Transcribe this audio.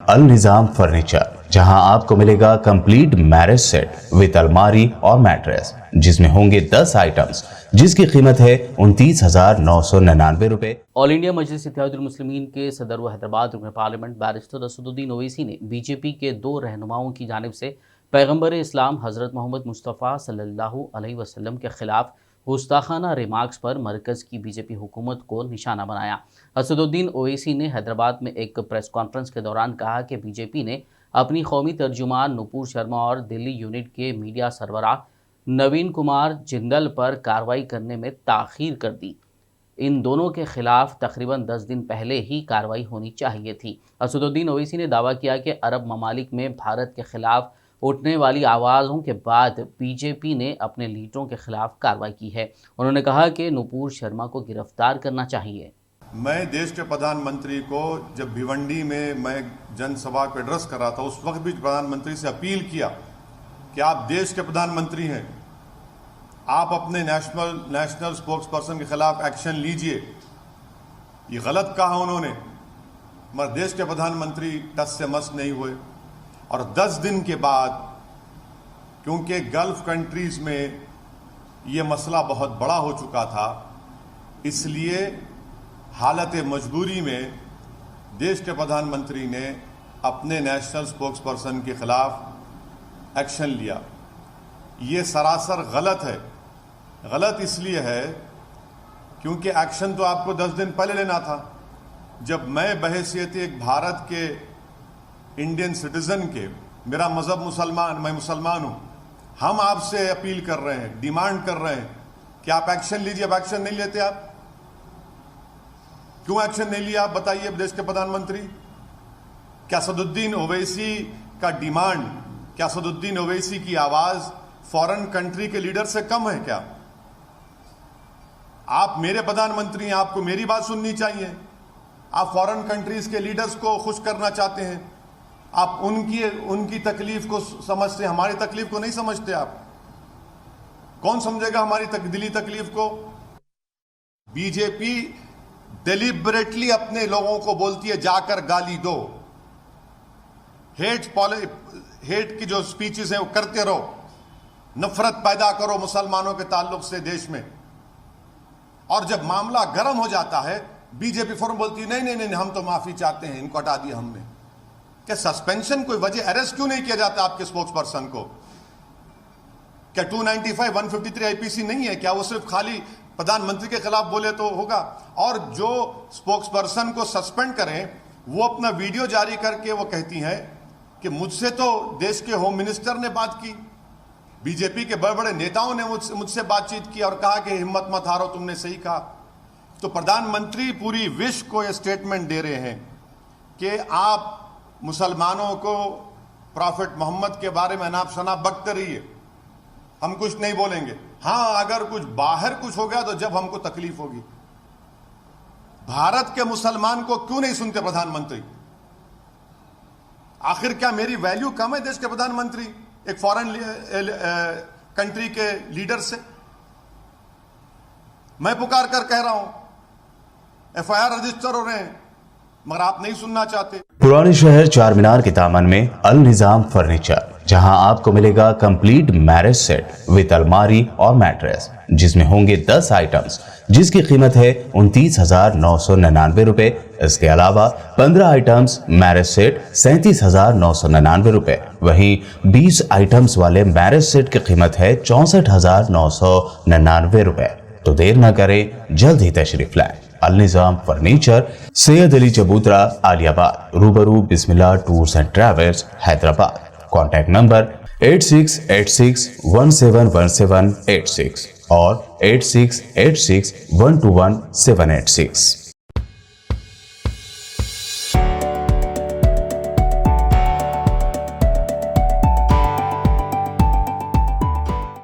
अल Nizam furniture, जहां आपको मिलेगा कंप्लीट मैरिज सेट विद अलमारी और मैट्रेस, जिसमें होंगे 10 आइटम्स, जिसकी कीमत है 29,999 रुपए। ऑल इंडिया मजलिस इत्तेहादुल मुस्लिमीन के सदर व हैदराबाद रुकन पार्लियामेंट बैरिस्टर असदुद्दीन ओवैसी ने बीजेपी के 2 रहनुमाओं की जानिब से पैगंबर इस्लाम हज़रत मोहम्मद मुस्तफ़ा सल्लल्लाहु अलैहि वसल्लम के खिलाफ गुस्ताखाना रिमार्क्स पर मरकज़ की बीजेपी हुकूमत को निशाना बनाया। असदुद्दीन ओवैसी ने हैदराबाद में एक प्रेस कॉन्फ्रेंस के दौरान कहा कि बीजेपी ने अपनी कौमी तर्जुमान नुपुर शर्मा और दिल्ली यूनिट के मीडिया सरबराह नवीन कुमार जिंदल पर कार्रवाई करने में ताख़ीर कर दी। इन दोनों के खिलाफ तकरीबन 10 दिन पहले ही कार्रवाई होनी चाहिए थी। असदुद्दीन ओवैसी ने दावा किया कि अरब ममालिक में भारत के खिलाफ उठने वाली आवाज़ों के बाद बीजेपी ने अपने लीडरों के खिलाफ कार्रवाई की है। उन्होंने कहा कि नुपुर शर्मा को गिरफ्तार करना चाहिए। मैं देश के प्रधानमंत्री को जब भिवंडी में मैं जनसभा को एड्रेस कर रहा था, उस वक्त भी प्रधानमंत्री से अपील किया कि आप देश के प्रधानमंत्री हैं, आप अपने नेशनल स्पोक्स पर्सन के खिलाफ एक्शन लीजिए। ये गलत कहा उन्होंने, मगर देश के प्रधानमंत्री टस से मस नहीं हुए। और 10 दिन के बाद, क्योंकि गल्फ कंट्रीज में ये मसला बहुत बड़ा हो चुका था, इसलिए हालत मजबूरी में देश के प्रधानमंत्री ने अपने नेशनल स्पोक्स पर्सन के खिलाफ एक्शन लिया। ये सरासर गलत है। गलत इसलिए है क्योंकि एक्शन तो आपको 10 दिन पहले लेना था। जब मैं बहैसियत एक भारत के इंडियन सिटीजन के, मेरा मजहब मुसलमान, मैं मुसलमान हूं, हम आपसे अपील कर रहे हैं, डिमांड कर रहे हैं कि आप एक्शन लीजिए। अब एक्शन नहीं लेते आप, क्यों एक्शन नहीं लिया आप बताइए देश के प्रधानमंत्री। क्या असदुद्दीन ओवैसी का डिमांड, क्या असदुद्दीन ओवैसी की आवाज फॉरेन कंट्री के लीडर से कम है क्या? आप मेरे प्रधानमंत्री हैं, आपको मेरी बात सुननी चाहिए। आप फॉरेन कंट्रीज के लीडर्स को खुश करना चाहते हैं, आप उनकी तकलीफ को समझते, हमारी तकलीफ को नहीं समझते। आप कौन समझेगा हमारी दिली तकलीफ को? बीजेपी डेलिबरेटली अपने लोगों को बोलती है जाकर गाली दो, हेट की जो स्पीचेस हैं वो करते रहो, नफरत पैदा करो मुसलमानों के ताल्लुक से देश में। और जब मामला गर्म हो जाता है, बीजेपी फौरन बोलती है नहीं नहीं नहीं, हम तो माफी चाहते हैं, इनको हटा दिया हमने। क्या सस्पेंशन कोई वजह, अरेस्ट क्यों नहीं किया जाता आपके स्पोक्स पर्सन को? क्या 295 153 आईपीसी नहीं है क्या? वो सिर्फ खाली प्रधानमंत्री के खिलाफ बोले तो होगा? और जो स्पोक्स पर्सन को सस्पेंड करें, वो अपना वीडियो जारी करके वो कहती हैं कि मुझसे तो देश के होम मिनिस्टर ने बात की, बीजेपी के बड़े बड़े नेताओं ने मुझसे बातचीत की और कहा कि हिम्मत मत हारो, तुमने सही कहा। तो प्रधानमंत्री पूरी विश्व को यह स्टेटमेंट दे रहे हैं कि आप मुसलमानों को प्रॉफिट मोहम्मद के बारे में अनाप शनाप बकते रहिए, हम कुछ नहीं बोलेंगे। हां, अगर कुछ बाहर कुछ हो गया तो जब हमको तकलीफ होगी। भारत के मुसलमान को क्यों नहीं सुनते प्रधानमंत्री? आखिर क्या मेरी वैल्यू कम है देश के प्रधानमंत्री एक फॉरेन कंट्री के लीडर से? मैं पुकार कर कह रहा हूं, एफआईआर रजिस्टर हो रहे हैं, मगर आप नहीं सुनना चाहते। पुराने शहर चार मीनार के दामन में अल निज़ाम फर्नीचर, जहां आपको मिलेगा कंप्लीट मैरिज सेट विद अलमारी और मैट्रेस, जिसमें होंगे 10 आइटम्स, जिसकी कीमत है 29,999 रुपए। इसके अलावा 15 आइटम्स मैरिज सेट 37,999 रुपए। वहीं 20 आइटम्स वाले मैरिज सेट की कीमत है 64,999 रुपए। तो देर न करें, जल्द ही तशरीफ लाएं। Al Nizam furniture, Syed Ali Chabutra, Aliabad, Rubaru Bismillah tours and travels, Hyderabad. Contact number 8686171786 और 8686121786।